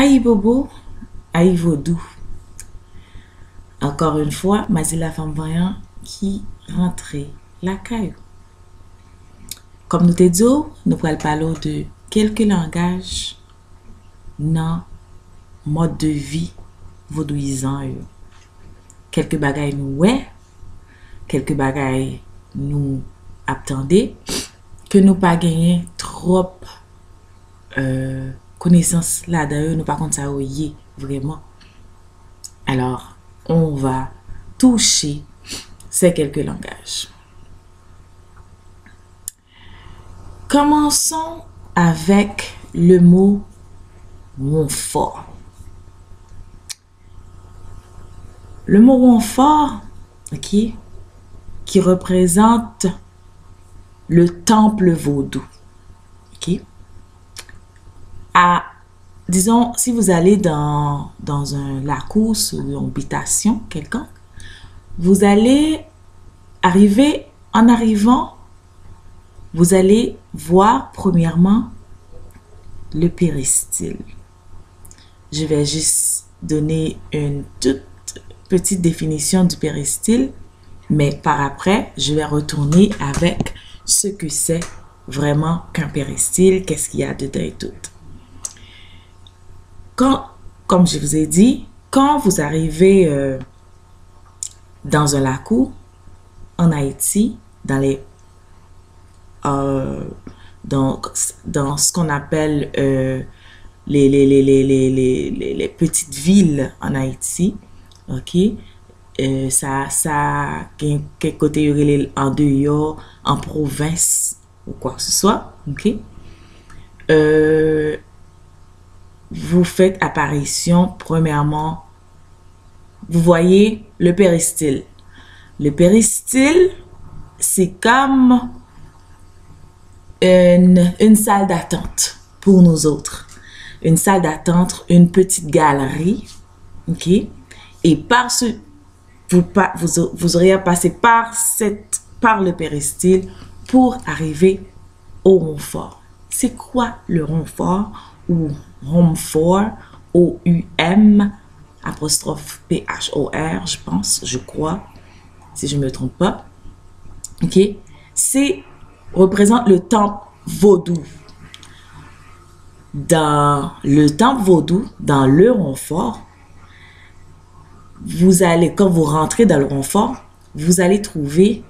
Aïe bobo, aïe vaudou. Encore une fois, Mazie la femme voyant qui rentrait la caillou. Comme nous te dit, nous allons parler de quelques langages dans le mode de vie vaudouisant. Quelques bagailles nous ouais, quelques bagailles nous attendez, que nous pas gagné trop connaissance là d'ailleurs, nous pas contre ça vraiment. Alors, on va toucher ces quelques langages. Commençons avec le mot renfort. Le mot renfort, ok, qui représente le temple vaudou. Ok. Disons, si vous allez dans la course ou une habitation quelconque, vous allez arriver, en arrivant, vous allez voir premièrement le péristyle. Je vais juste donner une toute petite définition du péristyle, mais par après, je vais retourner avec ce que c'est vraiment qu'un péristyle, qu'est-ce qu'il y a dedans et tout. Comme je vous ai dit, quand vous arrivez dans un lacou, en Haïti, dans ce qu'on appelle les petites villes en Haïti, ok, ça quel côté en dehors, en province ou quoi que ce soit, ok. Vous faites apparition, premièrement, vous voyez le péristyle. Le péristyle, c'est comme une salle d'attente pour nous autres. Une salle d'attente, une petite galerie, ok? Et vous auriez à passer par le péristyle pour arriver au renfort. C'est quoi le renfort ou renfort, O-U-M, apostrophe P-H-O-R, je crois, si je ne me trompe pas. Ok? Représente le temple vaudou. Dans le temple vaudou, dans le renfort, quand vous rentrez dans le renfort, vous allez trouver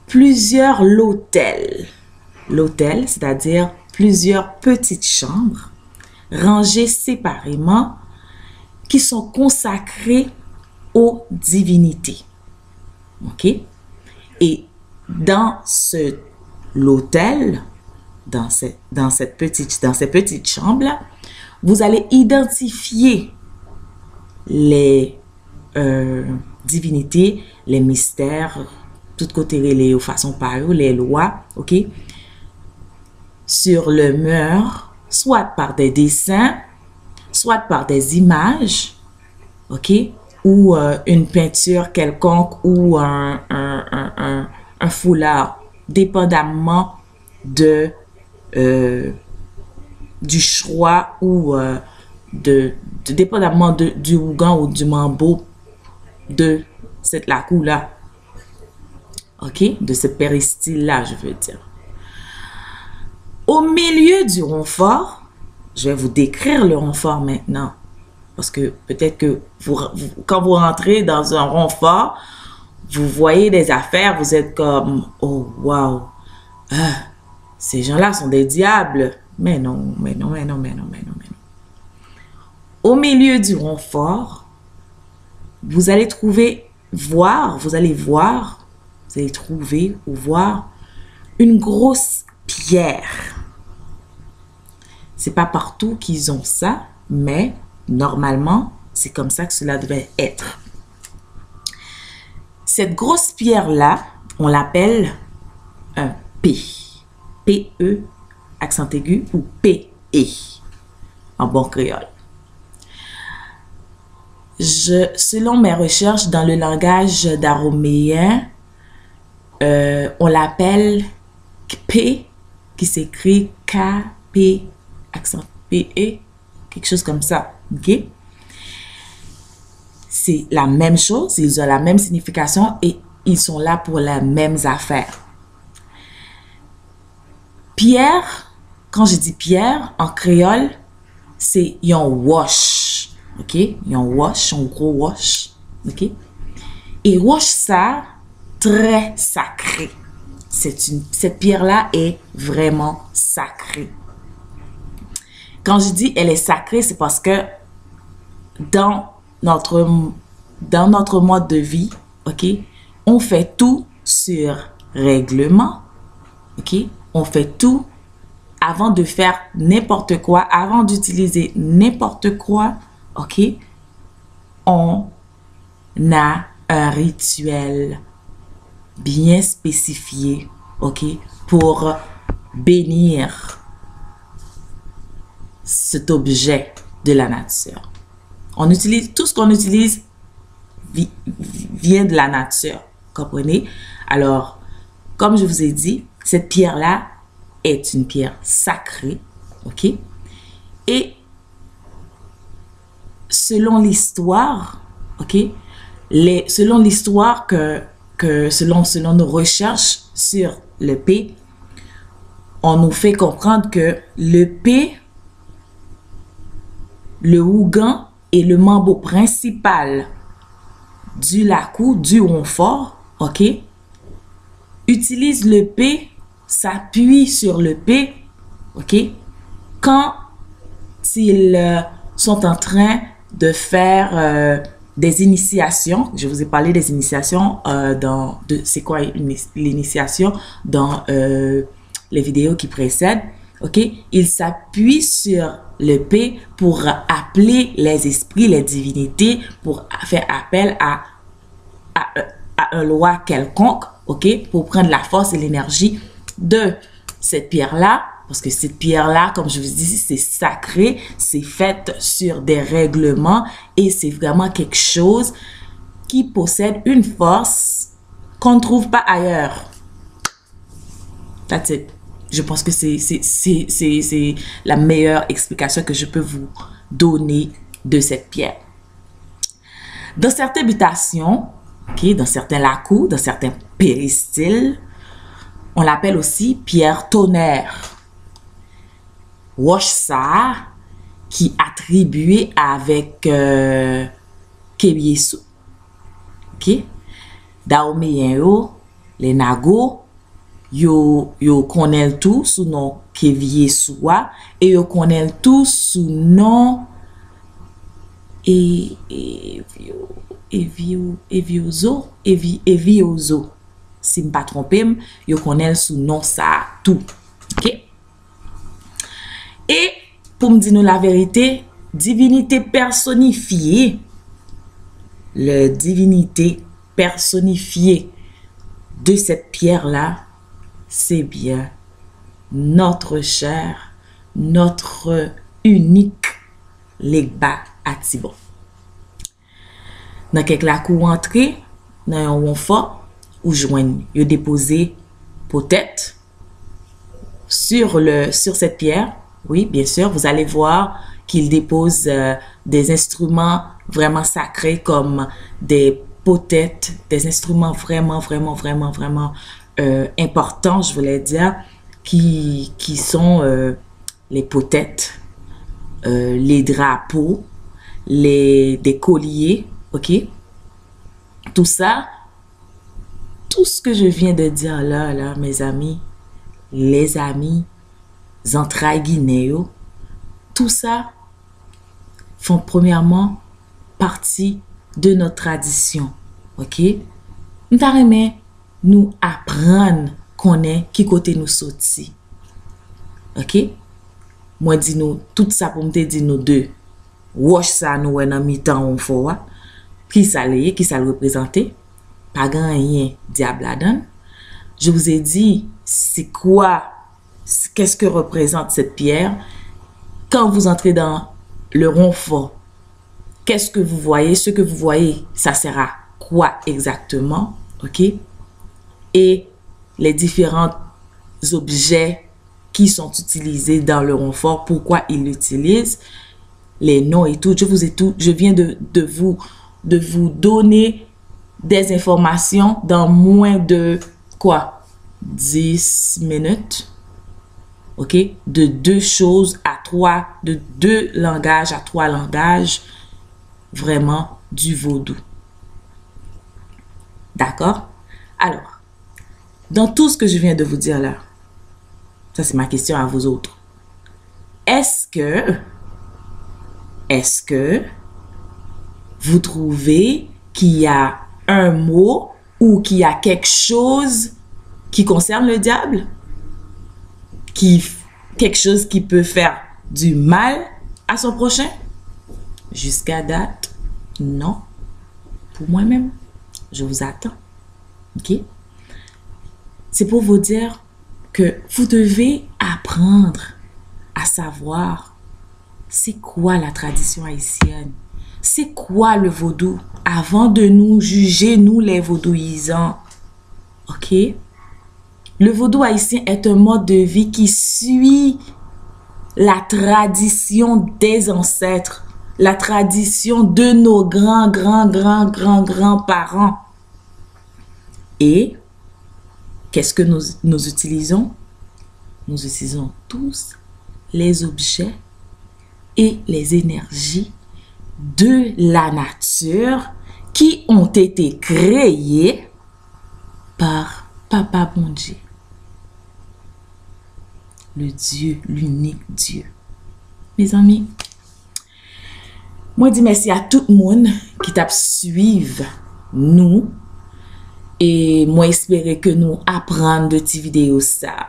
plusieurs lotels. L'hôtel, c'est-à-dire plusieurs petites chambres rangées séparément qui sont consacrées aux divinités. Ok? Et dans l'hôtel, dans ces petites chambres-là, vous allez identifier les divinités, les mystères, tout côté les façons par eux, les lois, ok? Sur le mur, soit par des dessins, soit par des images, ok? Ou une peinture quelconque ou un foulard, dépendamment du choix ou dépendamment du ougan ou du mambo de cette lacou-là, ok? De ce péristyle-là, je veux dire. Au milieu du renfort, je vais vous décrire le renfort maintenant. Parce que peut-être que quand vous rentrez dans un renfort, vous voyez des affaires, vous êtes comme, oh, wow, ces gens-là sont des diables. Mais non. Au milieu du renfort, vous allez trouver ou voir une grosse pierre. C'est pas partout qu'ils ont ça, mais normalement, c'est comme ça que cela devait être. Cette grosse pierre-là, on l'appelle un P. P-E, accent aigu, ou P-E, en bon créole. Selon mes recherches dans le langage daroméen, on l'appelle P, qui s'écrit K-P, accent P-E, quelque chose comme ça, ok? C'est la même chose, ils ont la même signification et ils sont là pour les mêmes affaires. Pierre, quand je dis pierre, en créole, c'est yon wash, ok? Yon wash, yon gros wash, ok? Et wash ça, très sacré. Cette pierre-là est vraiment sacrée. Quand je dis elle est sacrée, c'est parce que dans notre mode de vie, ok, on fait tout sur règlement, ok, on fait tout avant de faire n'importe quoi, avant d'utiliser n'importe quoi, ok, on a un rituel bien spécifié, ok, pour bénir cet objet de la nature. On utilise, tout ce qu'on utilise vient de la nature, comprenez? Alors, comme je vous ai dit, cette pierre-là est une pierre sacrée, ok? Et selon l'histoire, ok? Selon l'histoire selon nos recherches sur le P, on nous fait comprendre que le P, le Hougan et le mambo principal du Lakou, du Ronfort, ok, utilise le P, s'appuie sur le P, ok, quand ils sont en train de faire des initiations. Je vous ai parlé des initiations c'est quoi l'initiation dans les vidéos qui précèdent, ok, ils s'appuient sur le P pour appeler les esprits, les divinités, pour faire appel à un loi quelconque, ok, pour prendre la force et l'énergie de cette pierre-là, parce que cette pierre-là, comme je vous dis, c'est sacré, c'est fait sur des règlements et c'est vraiment quelque chose qui possède une force qu'on ne trouve pas ailleurs. That's it. Je pense que c'est la meilleure explication que je peux vous donner de cette pierre. Dans certaines habitations, okay, dans certains lacous, dans certains péristyles, on l'appelle aussi pierre tonnerre. Wash ça, qui attribué avec Kebiesu. Ok? Daomeyen yo, les nago, yo connaît tout sous nom Kebiesu et yo connaît tout sous nom Eviozo. Si je ne me trompe, yo connaît sous nom ça tout. Ok? Et pour me dire nous la vérité, divinité personnifiée, la divinité personnifiée de cette pierre-là, c'est bien notre cher, notre unique Legba Atibo. Dans quelques lacs entrée, dans un Ronfort, où joignent, yo déposé peut-être sur cette pierre. Oui, bien sûr, vous allez voir qu'il dépose des instruments vraiment sacrés comme des potettes, des instruments vraiment importants, je voulais dire, qui sont les potettes, les drapeaux, des colliers, ok? Tout ça, tout ce que je viens de dire là, mes amis, les amis, entrailles guinéo, tout ça font premièrement partie de notre tradition, ok? Nous apprendre qu'on est qui côté nous sorti, ok? Moi dis nous tout ça pour me dire nous deux, wash ça nous en mi-temps on faut qui ça lié, qui ça le représenter, pas rien diable là-dedans. Je vous ai dit c'est quoi, qu'est-ce que représente cette pierre. Quand vous entrez dans le Ronfort, qu'est-ce que vous voyez? Ce que vous voyez, ça sert à quoi exactement? Ok? Et les différents objets qui sont utilisés dans le Ronfort, pourquoi ils l'utilisent. les noms et tout. Je viens de vous donner des informations dans moins de quoi? 10 minutes. OK? De 2 choses à 3, de 2 langages à 3 langages. Vraiment du vaudou. D'accord? Alors, dans tout ce que je viens de vous dire là, ça c'est ma question à vous autres. Est-ce que vous trouvez qu'il y a un mot ou qu'il y a quelque chose qui concerne le diable? Quelque chose qui peut faire du mal à son prochain? Jusqu'à date, non. Pour moi-même, je vous attends. OK? C'est pour vous dire que vous devez apprendre à savoir c'est quoi la tradition haïtienne. C'est quoi le vaudou avant de nous juger, nous les vaudouisants. OK? Le vaudou haïtien est un mode de vie qui suit la tradition des ancêtres, la tradition de nos grands-parents. Et qu'est-ce que nous utilisons? Nous utilisons tous les objets et les énergies de la nature qui ont été créés par Papa Bon Dieu. Le Dieu, l'unique Dieu. Mes amis, moi dis merci à tout le monde qui t'a suivi nous et moi espérer que nous apprendre de tes vidéos ça.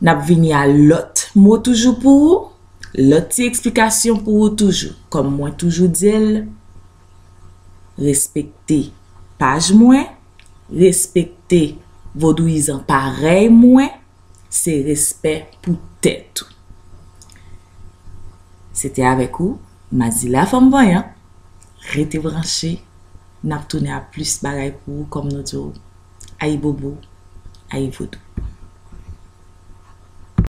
N'a venu à l'autre mot toujours pour vous, l'autre explication pour vous toujours. Comme moi toujours dis, respectez page moins, respectez vaudouisant pareil moins, c'est respect pour tête. C'était avec vous, Mazila Femme Voyant. Restez branchés, n'a tourné à plus bagaille pour vous comme nous disons. Aïe bobo, aïe vaudou.